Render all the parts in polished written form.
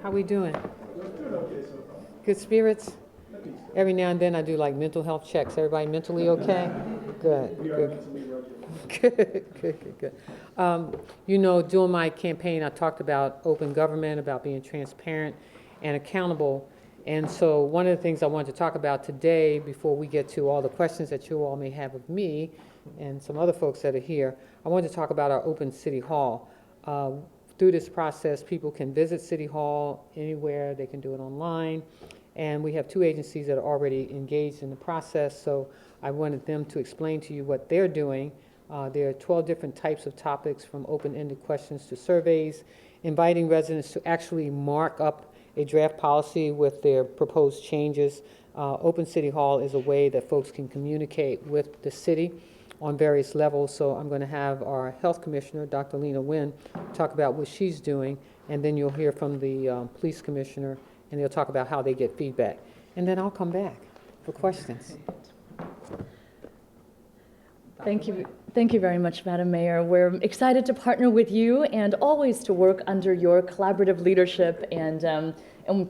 How we doing? Good spirits? Every now and then I do like mental health checks. Everybody mentally okay? Good. Good. You know, during my campaign, I talked about open government, about being transparent and accountable. And so one of the things I wanted to talk about today, before we get to all the questions that you all may have of me and some other folks that are here, I wanted to talk about our open City Hall. Through this process, people can visit City Hall anywhere. They can do it online. And we have two agencies that are already engaged in the process, so I wanted them to explain to you what they're doing. There are 12 different types of topics, from open-ended questions to surveys, inviting residents to actually mark up a draft policy with their proposed changes. Open City Hall is a way that folks can communicate with the city on various levels, so I'm going to have our health commissioner, Dr. Lena Nguyen, talk about what she's doing, and then you'll hear from the police commissioner, and they'll talk about how they get feedback. And then I'll come back for questions. Thank you very much, Madam Mayor. We're excited to partner with you and always to work under your collaborative leadership, and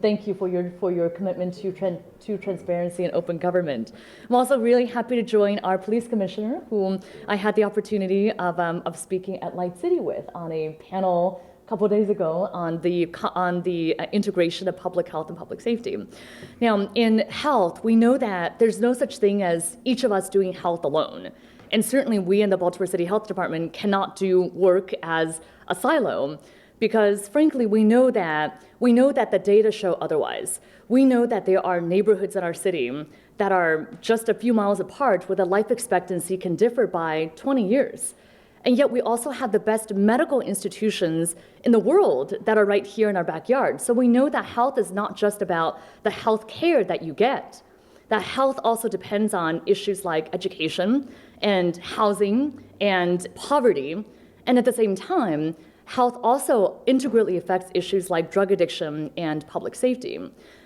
thank you for your commitment to transparency and open government. I'm also really happy to join our police commissioner, whom I had the opportunity of speaking at Light City with on a panel a couple of days ago on the integration of public health and public safety. Now, in health, we know that there's no such thing as each of us doing health alone. And certainly we in the Baltimore City Health Department cannot do work as a silo, because frankly, we know that the data show otherwise. We know that there are neighborhoods in our city that are just a few miles apart where the life expectancy can differ by 20 years. And yet we also have the best medical institutions in the world that are right here in our backyard. So we know that health is not just about the health care that you get. That health also depends on issues like education and housing and poverty. And at the same time, health also integrally affects issues like drug addiction and public safety.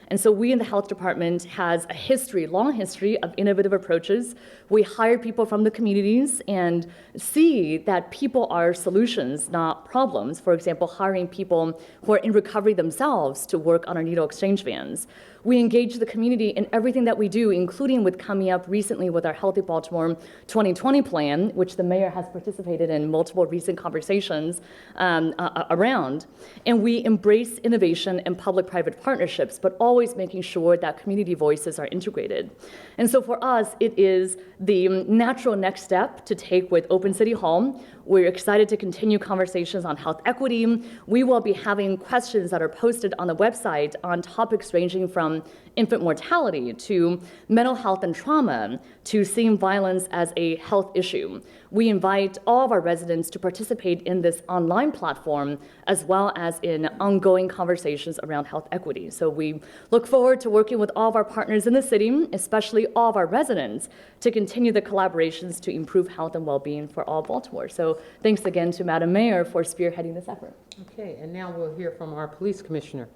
And so we in the health department has a long history of innovative approaches. We hire people from the communities and see that people are solutions, not problems. For example, hiring people who are in recovery themselves to work on our needle exchange vans. We engage the community in everything that we do, including with coming up recently with our Healthy Baltimore 2020 plan, which the mayor has participated in multiple recent conversations around. And we embrace innovation and public-private partnerships, but always making sure that community voices are integrated. And so for us, it is the natural next step to take with Open City Hall. We're excited to continue conversations on health equity. We will be having questions that are posted on the website on topics ranging from infant mortality to mental health and trauma to seeing violence as a health issue. We invite all of our residents to participate in this online platform as well as in ongoing conversations around health equity. So we look forward to working with all of our partners in the city, especially all of our residents, to continue the collaborations to improve health and well-being for all Baltimore. So thanks again to Madam Mayor for spearheading this effort. Okay, and now we'll hear from our police commissioner.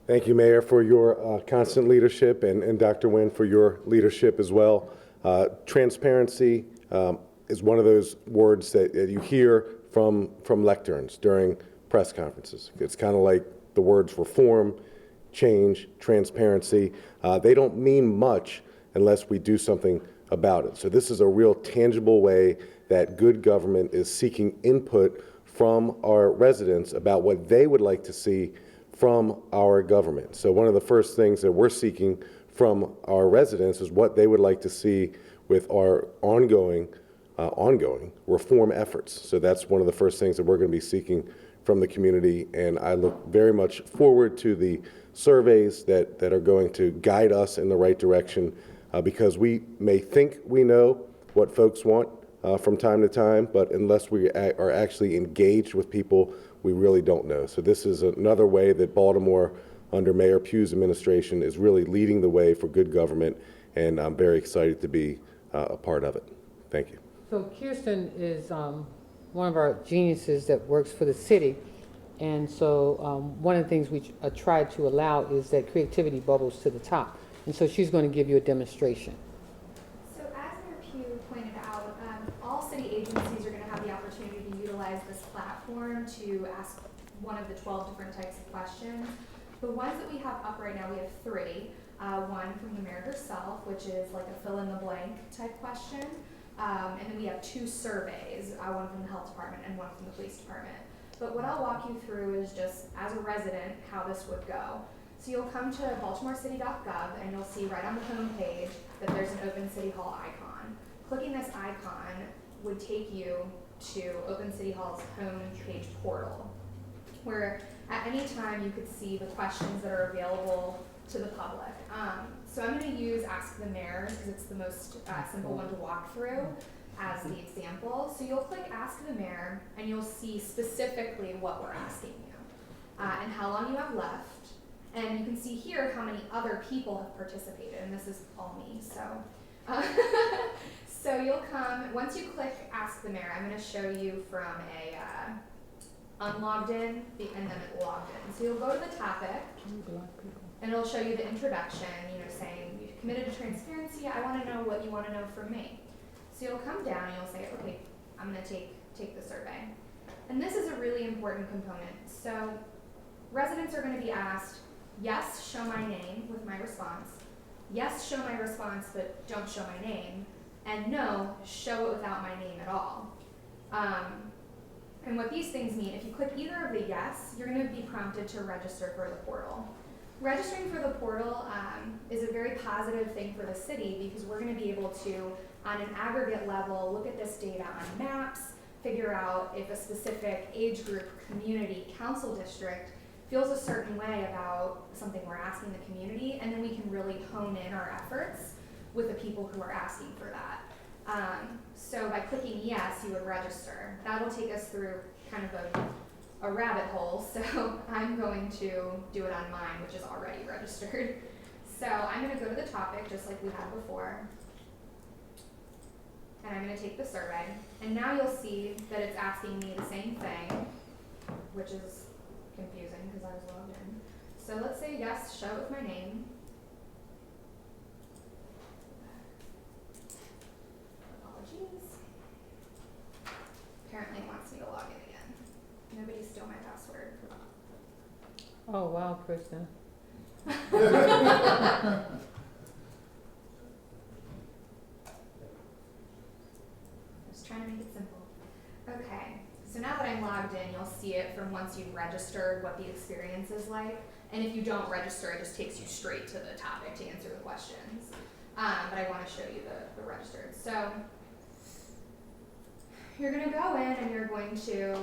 Thank you, Mayor, for your constant leadership, and Dr. Nguyen for your leadership as well. Transparency is one of those words that you hear from lecterns during press conferences. It's kind of like the words reform, change, transparency. They don't mean much unless we do something about it. So this is a real tangible way that good government is seeking input from our residents about what they would like to see from our government. So one of the first things that we're seeking from our residents is what they would like to see with our ongoing reform efforts. So that's one of the first things that we're going to be seeking from the community, and I look very much forward to the surveys that are going to guide us in the right direction, because we may think we know what folks want from time to time, but unless we are actually engaged with people, we really don't know. So this is another way that Baltimore, under Mayor Pugh's administration, is really leading the way for good government, and I'm very excited to be a part of it. Thank you. So Kirsten is one of our geniuses that works for the city, and so one of the things we try to allow is that creativity bubbles to the top, and so she's going to give you a demonstration. So as Mayor Pugh pointed out, all city agencies are going to have the opportunity to utilize this platform to ask one of the 12 different types of questions. The ones that we have up right now, we have 3. One from the mayor herself, which is like a fill-in-the-blank type question. And then we have 2 surveys, one from the health department and one from the police department. But what I'll walk you through is just, as a resident, how this would go. So you'll come to baltimorecity.gov and you'll see right on the home page that there's an Open City Hall icon. Clicking this icon would take you to Open City Hall's home page portal, where at any time you could see the questions that are available to the public. So I'm going to use Ask the Mayor because it's the most simple one to walk through as the example. So you'll click Ask the Mayor and you'll see specifically what we're asking you and how long you have left. And you can see here how many other people have participated, and this is all me. So, so you'll come, once you click Ask the Mayor, I'm going to show you from a unlogged in and then logged in. So you'll go to the topic, and it'll show you the introduction, saying you've committed to transparency. I want to know what you want to know from me. So you'll come down and you'll say, okay, I'm going to take the survey. And this is a really important component. So residents are going to be asked, yes, show my name with my response. Yes, show my response, but don't show my name. And no, show it without my name at all. And what these things mean, if you click either of the yes, you're going to be prompted to register for the portal. Registering for the portal is a very positive thing for the city because we're going to be able to, on an aggregate level, look at this data on maps, figure out if a specific age group, community, council district feels a certain way about something we're asking the community, and then we can really hone in our efforts with the people who are asking for that. So by clicking yes, you would register. That'll take us through kind of a rabbit hole, so I'm going to do it on mine, which is already registered. So I'm going to go to the topic just like we had before, and I'm going to take the survey, and now you'll see that it's asking me the same thing, which is confusing because I was logged in. So let's say yes, show it with my name. Apologies. Apparently it wants me to log in again. Nobody stole my password. Oh, wow, Kristen. Just trying to make it simple. Okay, so now that I'm logged in, you'll see it from once you've registered what the experience is like. And if you don't register, it just takes you straight to the topic to answer the questions. But I want to show you the registered. So you're going to go in and you're going to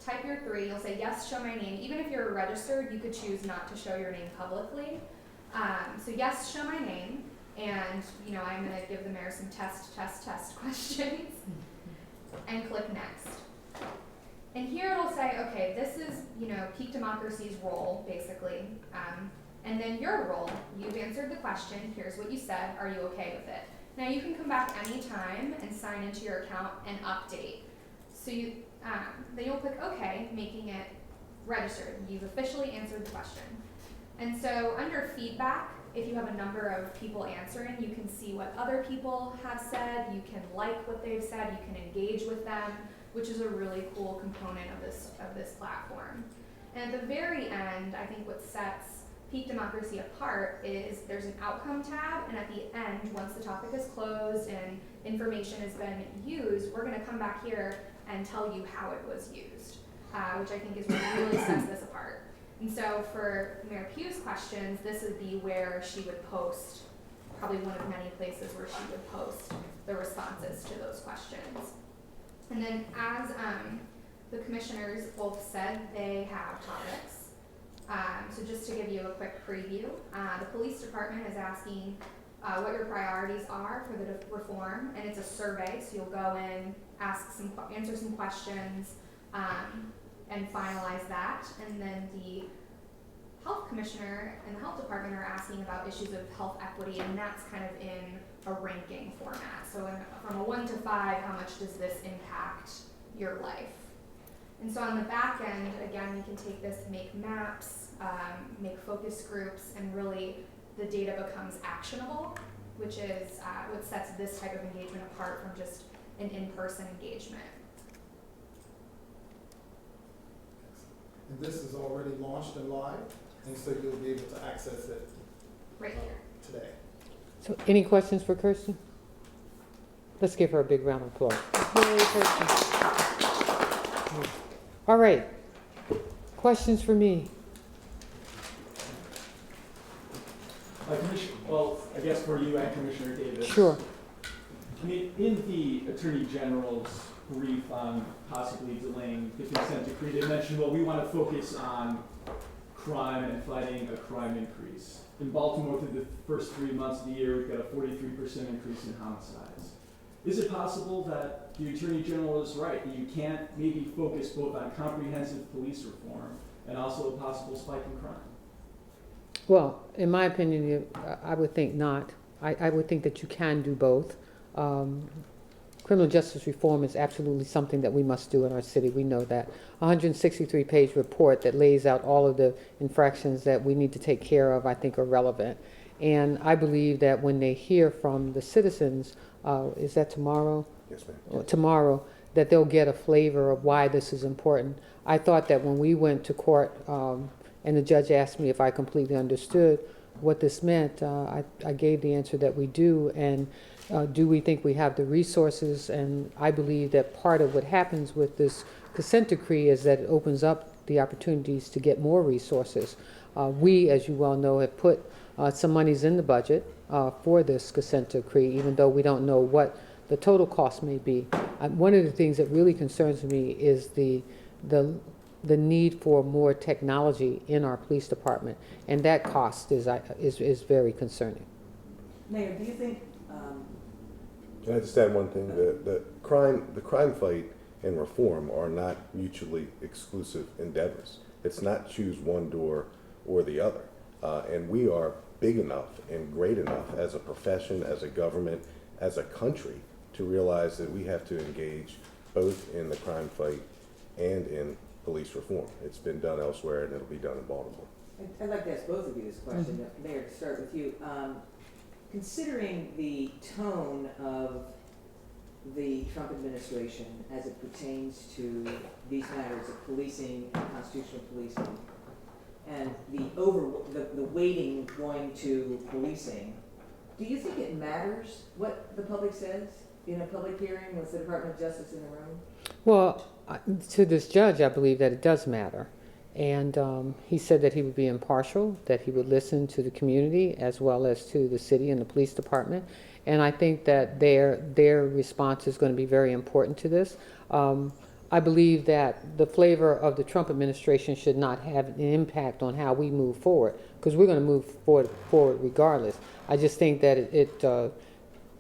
type your 3. You'll say, yes, show my name. Even if you're registered, you could choose not to show your name publicly. So yes, show my name. And, I'm going to give the mayor some test questions. And click next. And here it'll say, okay, this is, Peak Democracy's role, basically. And then your role, you've answered the question, here's what you said, are you okay with it? Now you can come back anytime and sign into your account and update. So then you'll click OK, making it registered. You've officially answered the question. And so under feedback, if you have a number of people answering, you can see what other people have said, you can like what they've said, you can engage with them, which is a really cool component of this platform. And at the very end, I think what sets Peak Democracy apart is there's an outcome tab, and at the end, once the topic is closed and information has been used, we're going to come back here and tell you how it was used, which I think is what really sets this apart. And so for Mayor Pugh's questions, this would be where she would post, probably one of many places where she would post the responses to those questions. And then as the commissioners both said, they have topics. So just to give you a quick preview, the police department is asking what your priorities are for the reform, and it's a survey, so you'll go in, answer some questions, and finalize that. And then the health commissioner and the health department are asking about issues of health equity, and that's kind of in a ranking format. So from a 1 to 5, how much does this impact your life? And so on the back end, again, we can take this, make maps, make focus groups, and really the data becomes actionable, which is what sets this type of engagement apart from just an in-person engagement. this is already launched and live, and so you'll be able to access it Right here. today. So any questions for Kirsten? Let's give her a big round of applause. Yay, Kirsten. All right. Questions for me? Well, I guess for you and Commissioner Davis. Sure. I mean, in the Attorney General's brief on possibly delaying the consent decree, they mentioned, well, we want to focus on crime and fighting a crime increase. In Baltimore, through the first 3 months of the year, we've got a 43% increase in homicides. Is it possible that the Attorney General is right, that you can't maybe focus both on comprehensive police reform and also a possible spike in crime? Well, in my opinion, I would think not. I would think that you can do both. Criminal justice reform is absolutely something that we must do in our city. We know that. A 163-page report that lays out all of the infractions that we need to take care of, I think, are relevant. And I believe that when they hear from the citizens, is that tomorrow? Yes, ma'am. Tomorrow, that they'll get a flavor of why this is important. I thought that when we went to court, and the judge asked me if I completely understood what this meant, I gave the answer that we do. And do we think we have the resources? And I believe that part of what happens with this consent decree is that it opens up the opportunities to get more resources. We, as you well know, have put some monies in the budget for this consent decree, even though we don't know what the total cost may be. One of the things that really concerns me is the need for more technology in our police department, and that cost is very concerning. Mayor, do you think, Can I just add one thing? The crime fight and reform are not mutually exclusive endeavors. It's not choose one door or the other. And we are big enough and great enough as a profession, as a government, as a country to realize that we have to engage both in the crime fight and in police reform. It's been done elsewhere and it'll be done in Baltimore. I'd like to ask both of you this question. Mayor, to start with you. Considering the tone of the Trump administration as it pertains to these matters of policing and constitutional policing, and the weighting going to policing, do you think it matters what the public says in a public hearing with the Department of Justice in the room? Well, to this judge, I believe that it does matter. And he said that he would be impartial, that he would listen to the community as well as to the city and the police department. And I think that their response is going to be very important to this. I believe that the flavor of the Trump administration should not have an impact on how we move forward, because we're going to move forward regardless. I just think that it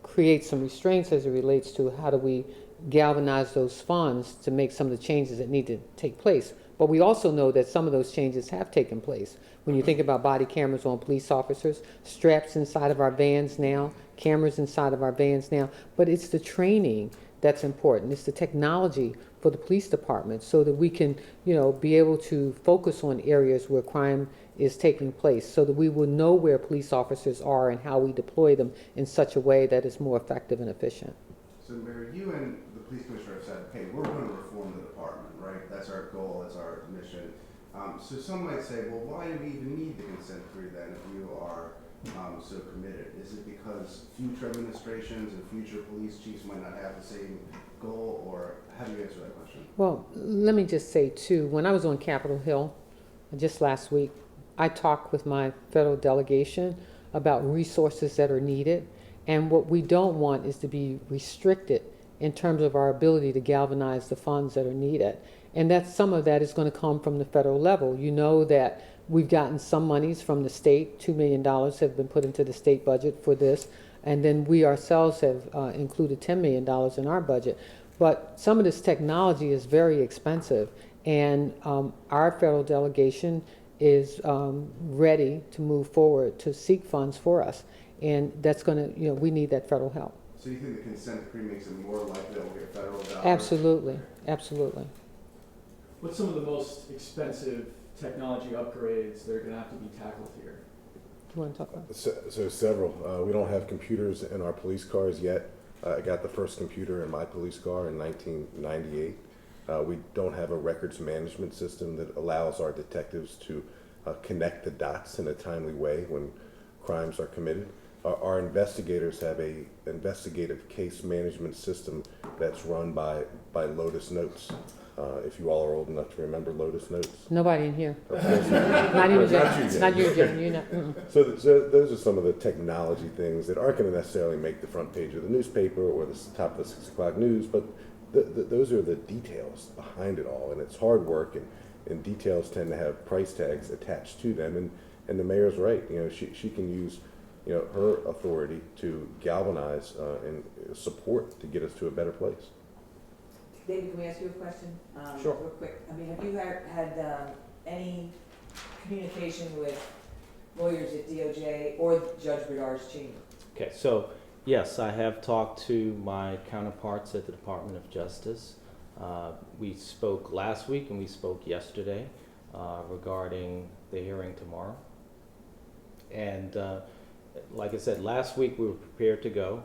creates some restraints as it relates to how do we galvanize those funds to make some of the changes that need to take place. But we also know that some of those changes have taken place. When you think about body cameras on police officers, straps inside of our vans now, cameras inside of our vans now, but it's the training that's important. It's the technology for the police department so that we can, be able to focus on areas where crime is taking place, so that we will know where police officers are and how we deploy them in such a way that is more effective and efficient. So, Mayor, you and the police commissioner have said, hey, we're going to reform the department, right? That's our goal, that's our mission. So some might say, well, why do we even need the consent decree then if you are so committed? Is it because future administrations and future police chiefs might not have the same goal, or how do you answer that question? Well, let me just say, too, when I was on Capitol Hill just last week, I talked with my federal delegation about resources that are needed. And what we don't want is to be restricted in terms of our ability to galvanize the funds that are needed. And some of that is going to come from the federal level. You know that we've gotten some monies from the state. $2 million have been put into the state budget for this. And then we ourselves have included $10 million in our budget. But some of this technology is very expensive. And our federal delegation is ready to move forward to seek funds for us. And that's going to, we need that federal help. So you think the consent decree makes it more likely that we'll get federal dollars? Absolutely, absolutely. What's some of the most expensive technology upgrades that are going to have to be tackled here? Do you want to talk about it? So several. We don't have computers in our police cars yet. I got the first computer in my police car in 1998. We don't have a records management system that allows our detectives to connect the dots in a timely way when crimes are committed. Our investigators have a investigative case management system that's run by Lotus Notes. If you all are old enough to remember Lotus Notes. Nobody in here. Okay. Not even Not Jen. you, Jen. Not you, Jen. You're not. So those are some of the technology things that aren't going to necessarily make the front page of the newspaper or the top of the 6 o'clock news, but those are the details behind it all, and it's hard work, and details tend to have price tags attached to them, and the mayor's right. You know, she can use, you know, her authority to galvanize and support to get us to a better place. David, can we ask you a question? Sure. Real quick. I mean, have you had any communication with lawyers at DOJ or Judge Bedard's chamber? Okay, so yes, I have talked to my counterparts at the Department of Justice. We spoke last week and we spoke yesterday regarding the hearing tomorrow. And like I said, last week we were prepared to go.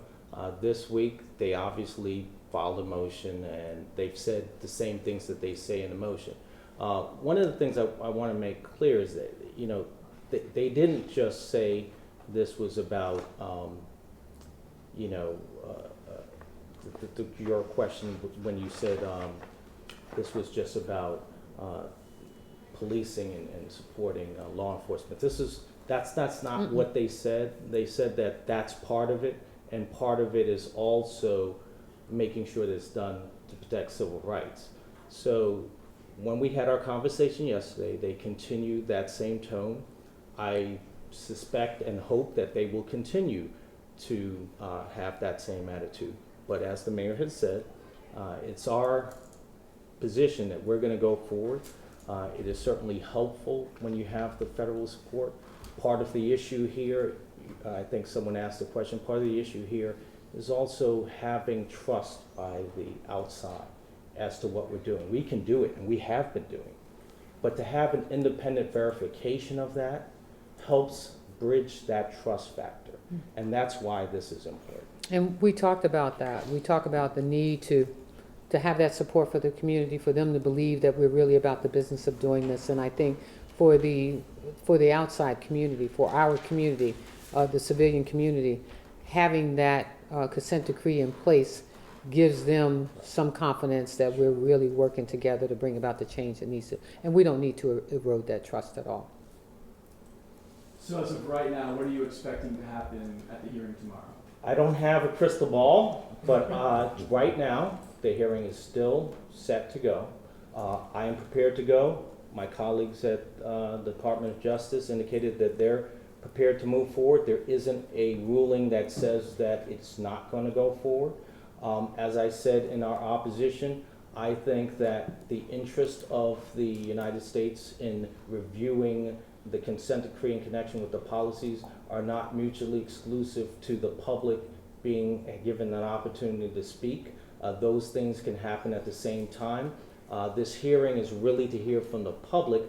This week they obviously filed a motion and they've said the same things that they say in the motion. One of the things I want to make clear is that, you know, they didn't just say this was about, you know, your question when you said this was just about policing and supporting law enforcement. That's not what they said. They said that that's part of it, and part of it is also making sure that it's done to protect civil rights. So when we had our conversation yesterday, they continued that same tone. I suspect and hope that they will continue to have that same attitude. But as the mayor has said, it's our position that we're going to go forward. It is certainly helpful when you have the federal support. Part of the issue here, I think someone asked the question, part of the issue here is also having trust by the outside as to what we're doing. We can do it, and we have been doing. But to have an independent verification of that helps bridge that trust factor. And that's why this is important. And we talked about that. We talked about the need to have that support for the community, for them to believe that we're really about the business of doing this. And I think for the outside community, for our community, the civilian community, having that consent decree in place gives them some confidence that we're really working together to bring about the change that needs to, and we don't need to erode that trust at all. So as of right now, what are you expecting to happen at the hearing tomorrow? I don't have a crystal ball, but right now, the hearing is still set to go. I am prepared to go. My colleagues at the Department of Justice indicated that they're prepared to move forward. There isn't a ruling that says that it's not going to go forward. As I said in our opposition, I think that the interest of the United States in reviewing the consent decree in connection with the policies are not mutually exclusive to the public being given an opportunity to speak. Those things can happen at the same time. This hearing is really to hear from the public,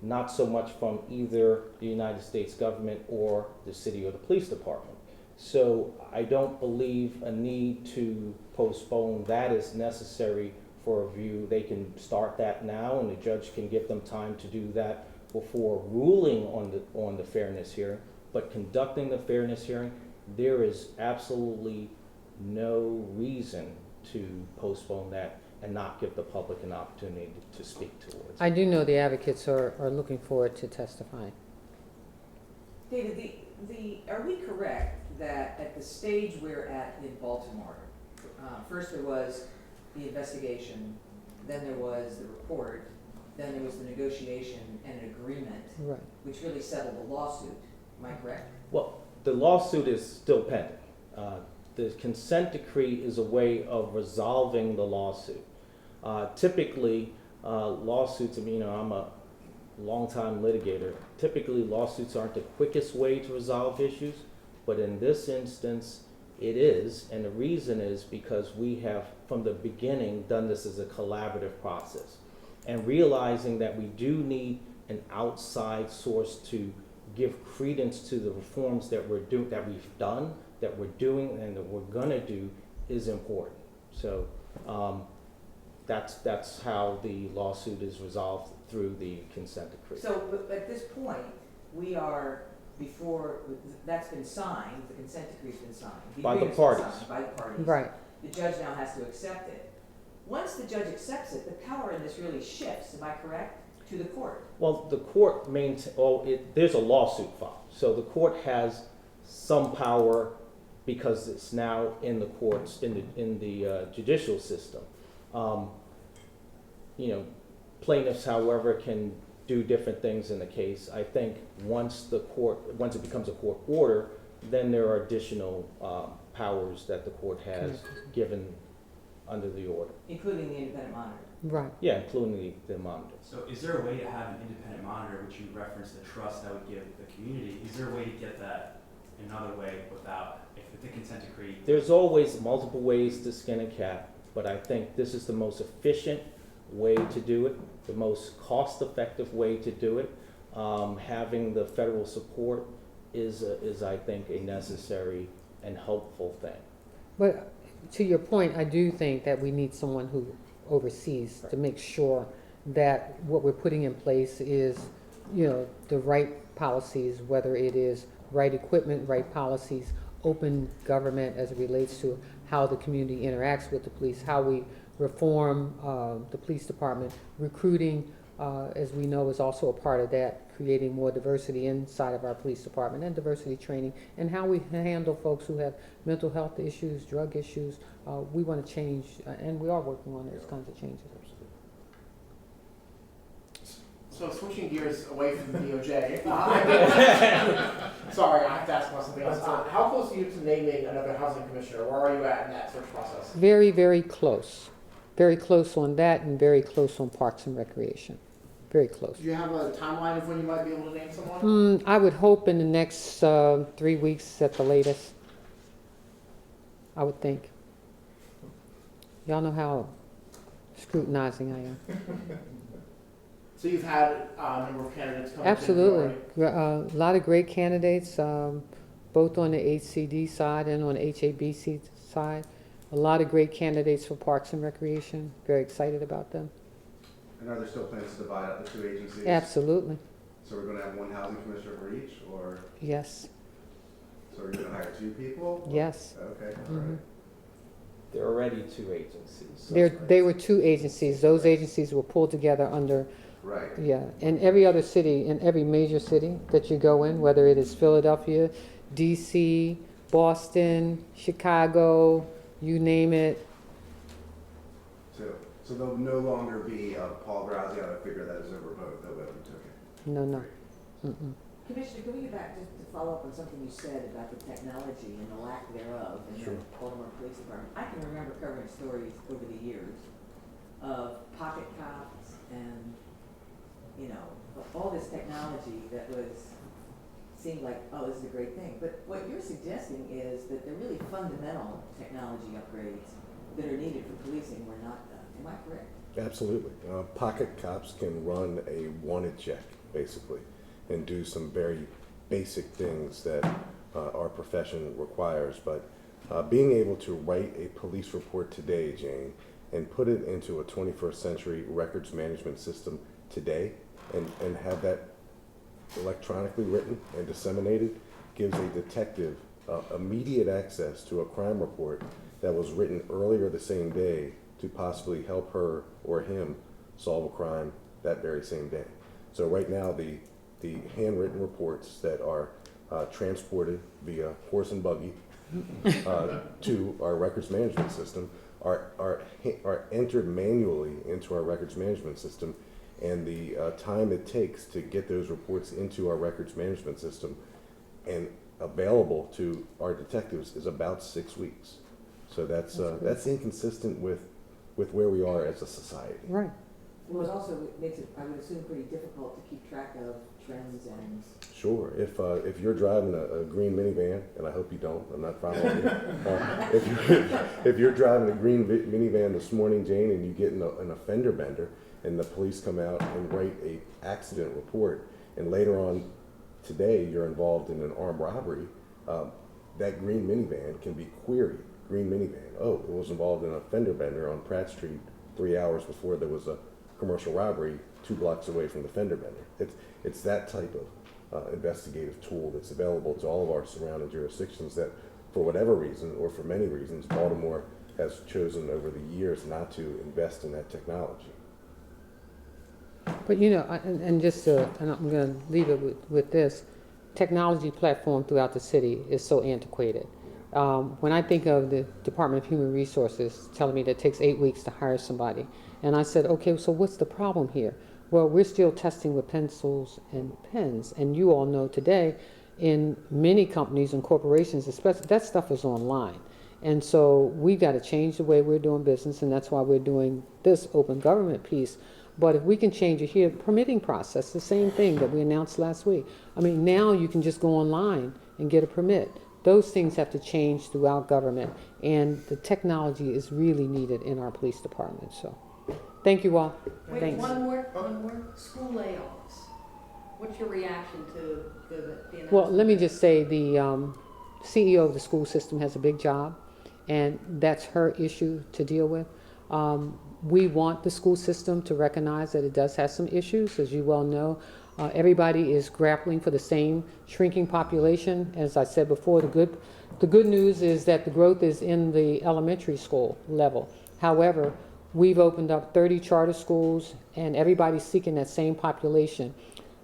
not so much from either the United States government or the city or the police department. So I don't believe a need to postpone that is necessary for a review. They can start that now, and the judge can give them time to do that before ruling on the fairness hearing. But conducting the fairness hearing, there is absolutely no reason to postpone that and not give the public an opportunity to speak towards. I do know the advocates are looking forward to testifying. David, are we correct that at the stage we're at in Baltimore, first there was the investigation, then there was the report, then there was the negotiation and an agreement, Right. which really settled the lawsuit. Am I correct? Well, the lawsuit is still pending. The consent decree is a way of resolving the lawsuit. Typically, lawsuits, I mean, you know, I'm a longtime litigator. Typically, lawsuits aren't the quickest way to resolve issues, but in this instance, it is. And the reason is because we have, from the beginning, done this as a collaborative process. And realizing that we do need an outside source to give credence to the reforms that we've done, that we're doing, and that we're gonna do is important. So that's how the lawsuit is resolved through the consent decree. So, but at this point, we are before, that's been signed, the consent decree's been signed. By the agreement's been parties. signed By the parties. Right. The judge now has to accept it. Once the judge accepts it, the power in this really shifts, am I correct, to the court? Well, the court there's a lawsuit filed, so the court has some power because it's now in the courts, in the judicial system. Plaintiffs, however, can do different things in the case. I think once it becomes a court order, then there are additional powers that the court has given under the order. Including the independent monitor. Right. Yeah, including the monitor. So is there a way to have an independent monitor, which you referenced the trust that would give the community? Is there a way to get that another way without, if the consent decree? There's always multiple ways to skin a cat, but I think this is the most efficient way to do it, the most cost-effective way to do it. Having the federal support is I think, a necessary and helpful thing. But to your point, I do think that we need someone who oversees to make sure that what we're putting in place is, the right policies, whether it is right equipment, right policies, open government as it relates to how the community interacts with the police, how we reform the police department. Recruiting, as we know, is also a part of that, creating more diversity inside of our police department, and diversity training, and how we handle folks who have mental health issues, drug issues. We want to change, and we are working on those kinds of changes. So switching gears away from the DOJ, sorry, I have to ask about something else. How close are you to naming another housing commissioner? Where are you at in that search process? Very, very close. Very close on that, and very close on Parks and Recreation. Very close. Do you have a timeline of when you might be able to name someone? I would hope in the next 3 weeks at the latest, I would think. Y'all know how scrutinizing I am. So you've had a number of candidates come Absolutely. in. A lot of great candidates, both on the HCD side and on the HABC side. A lot of great candidates for Parks and Recreation. Very excited about them. And are there still plans to divide up the two agencies? Absolutely. So we're gonna have one housing commissioner for each, or, Yes. so we're gonna hire 2 people? Yes. Okay, all Mhm. right. There are already 2 agencies. So They were 2 agencies. Those agencies were pulled together under, Right. yeah, in every other city, in every major city that you go in, whether it is Philadelphia, DC, Boston, Chicago, you name it. So there'll no longer be Paul Graziosi figure that is overvoted, that we took it. No, no. Mm-mm. Commissioner, can we get back just to follow up on something you said about the technology and the lack thereof in the Baltimore Police Department? I can remember covering stories over the years of pocket cops and, all this technology that seemed like, oh, this is a great thing. But what you're suggesting is that the really fundamental technology upgrades that are needed for policing were not done. Am I correct? Absolutely. Pocket cops can run a wanted check, basically, and do some very basic things that our profession requires. But being able to write a police report today, Jane, and put it into a 21st century records management system today, and have that electronically written and disseminated, gives a detective immediate access to a crime report that was written earlier the same day to possibly help her or him solve a crime that very same day. So right now, the handwritten reports that are transported via horse and buggy to our records management system are entered manually into our records management system, and the time it takes to get those reports into our records management system and available to our detectives is about 6 weeks. So that's inconsistent with where we are as a society. Right. Well, it also makes it, I would assume, pretty difficult to keep track of trends and... Sure. If you're driving a green minivan, and I hope you don't, I'm not following you. If you're driving a green minivan this morning, Jane, and you get in an offender bender, and the police come out and write a accident report, and later on today you're involved in an armed robbery, that green minivan can be queried. Green minivan, oh, it was involved in a fender bender on Pratt Street 3 hours before there was a commercial robbery 2 blocks away from the fender bender. It's that type of investigative tool that's available to all of our surrounding jurisdictions that, for whatever reason, or for many reasons, Baltimore has chosen over the years not to invest in that technology. But and just and I'm going to leave it with this, technology platform throughout the city is so antiquated. When I think of the Department of Human Resources telling me that it takes 8 weeks to hire somebody, and I said, okay, so what's the problem here? Well, we're still testing with pencils and pens, and you all know today in many companies and corporations, especially, that stuff is online. And so we got to change the way we're doing business, and that's why we're doing this open government piece. But if we can change it here, permitting process, the same thing that we announced last week. I mean, now you can just go online and get a permit. Those things have to change throughout government, and the technology is really needed in our police department. So, thank you all. Wait, Thanks. one more. School layoffs. What's your reaction to the announcement? Well, let me just say the CEO of the school system has a big job, and that's her issue to deal with. We want the school system to recognize that it does have some issues, as you well know. Everybody is grappling for the same shrinking population. As I said before, the good news is that the growth is in the elementary school level. However, we've opened up 30 charter schools, and everybody's seeking that same population.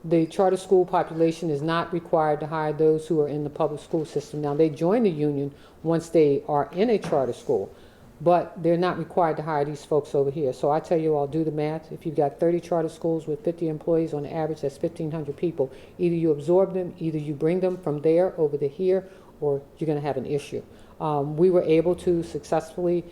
The charter school population is not required to hire those who are in the public school system. Now, they join the union once they are in a charter school, but they're not required to hire these folks over here. So I tell you all, do the math. If you've got 30 charter schools with 50 employees, on average, that's 1,500 people. Either you absorb them, either you bring them from there over to here, or you're going to have an issue. We were able to successfully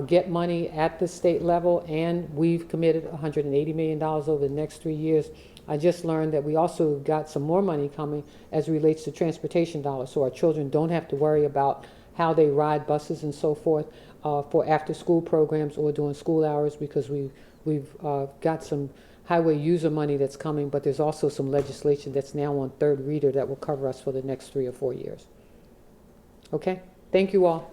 get money at the state level, and we've committed $180 million over the next 3 years. I just learned that we also got some more money coming as it relates to transportation dollars, so our children don't have to worry about how they ride buses and so forth for after-school programs or during school hours, because we've got some highway user money that's coming, but there's also some legislation that's now on third reader that will cover us for the next 3 or 4 years. Okay? Thank you all.